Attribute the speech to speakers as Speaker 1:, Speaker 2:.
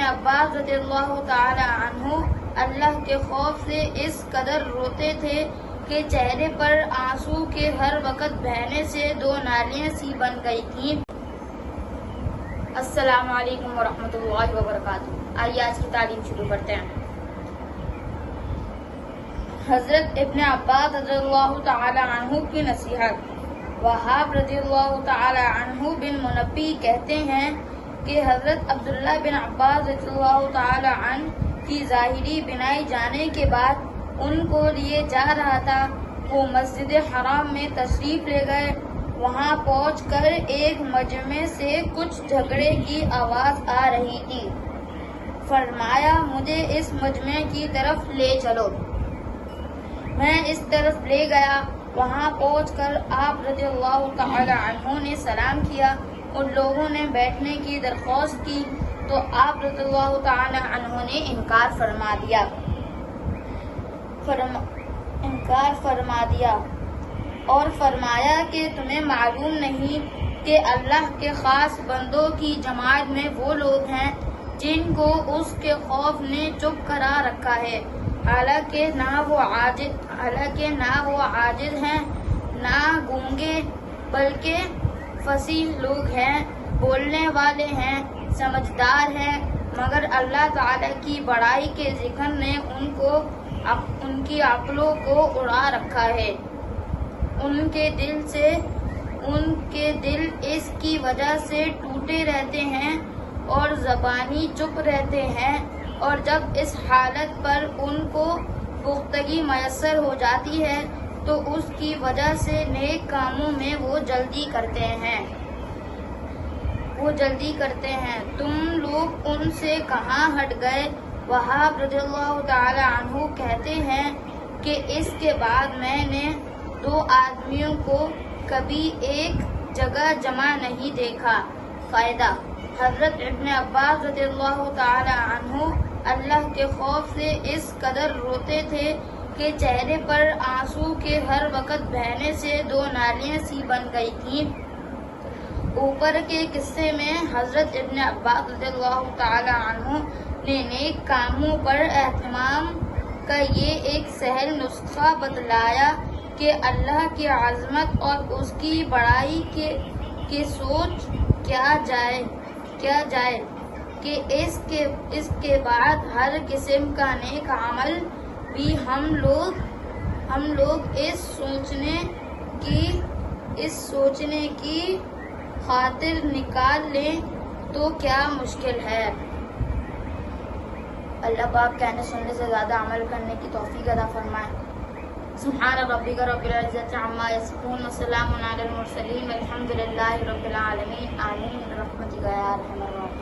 Speaker 1: عباس رضی اللہ تعالی عنہ اللہ کے خوف سے اس قدر روتے تھے کہ چہرے پر آنسو کے ہر وقت بہنے سے دو نالیاں سی بن گئی تھیں۔ السلام علیکم ورحمۃ اللہ وبرکاتہ۔ آئیے آج کی تعلیم شروع کرتے ہیں۔ حضرت ابن عباس رضی اللہ تعالی عنہ کی نصیحت۔ وہاب رضی اللہ تعالی عنہ بن منبی کہتے ہیں کہ حضرت عبداللہ بن عباس رضی اللہ تعالی عنہ کی ظاہری بنائی جانے کے بعد ان کو لیے جا رہا تھا، وہ مسجد حرام میں تشریف لے گئے۔ وہاں پہنچ کر ایک مجمع سے کچھ جھگڑے کی آواز آ رہی تھی۔ فرمایا مجھے اس مجمع کی طرف لے چلو۔ میں اس طرف لے گیا۔ وہاں پہنچ کر آپ رضی اللہ تعالی عنہ نے سلام کیا۔ ان لوگوں نے بیٹھنے کی درخواست کی تو آپ رضی اللہ تعالی عنہ نے انکار فرما دیا اور فرمایا کہ تمہیں معلوم نہیں کہ اللہ کے خاص بندوں کی جماعت میں وہ لوگ ہیں جن کو اس کے خوف نے چپ کرا رکھا ہے، حالانکہ نہ وہ عاجز ہیں نہ گونگے، بلکہ فصیح لوگ ہیں، بولنے والے ہیں، سمجھدار ہیں، مگر اللہ تعالی کی بڑائی کے ذکر نے ان کی عقلوں کو اڑا رکھا ہے۔ ان کے دل اس کی وجہ سے ٹوٹے رہتے ہیں اور زبانی چپ رہتے ہیں، اور جب اس حالت پر ان کو پختگی میسر ہو جاتی ہے تو اس کی وجہ سے نیک کاموں میں وہ جلدی کرتے ہیں۔ تم لوگ ان سے کہاں ہٹ گئے؟ وہاب رضی اللہ تعالی عنہ کہتے ہیں کہ اس کے بعد میں نے دو آدمیوں کو کبھی ایک جگہ جمع نہیں دیکھا۔ فائدہ: حضرت ابن عباس رضی اللہ تعالی عنہ اللہ کے خوف سے اس قدر روتے تھے کہ چہرے پر آنسو کے ہر وقت بہنے سے دو نالیاں سی بن گئی تھیں۔ اوپر کے قصے میں حضرت ابن عباس رضی اللہ تعالی عنہ نے نیک کاموں پر اہتمام کا یہ ایک سہل نسخہ بتلایا کہ اللہ کی عظمت اور اس کی بڑائی کی سوچ کیا جائے کہ اس کے بعد ہر قسم کا نیک عمل بھی ہم لوگ اس سوچنے کی خاطر نکال لیں تو کیا مشکل ہے۔ اللہ پاک کہنے سننے سے زیادہ عمل کرنے کی توفیق عطا فرمائے۔ سبحان ربک رب العزۃ عما یصفون وسلام علی المرسلین والحمد للہ رب العالمین۔ آمین برحمتک یا ارحم الراحمین۔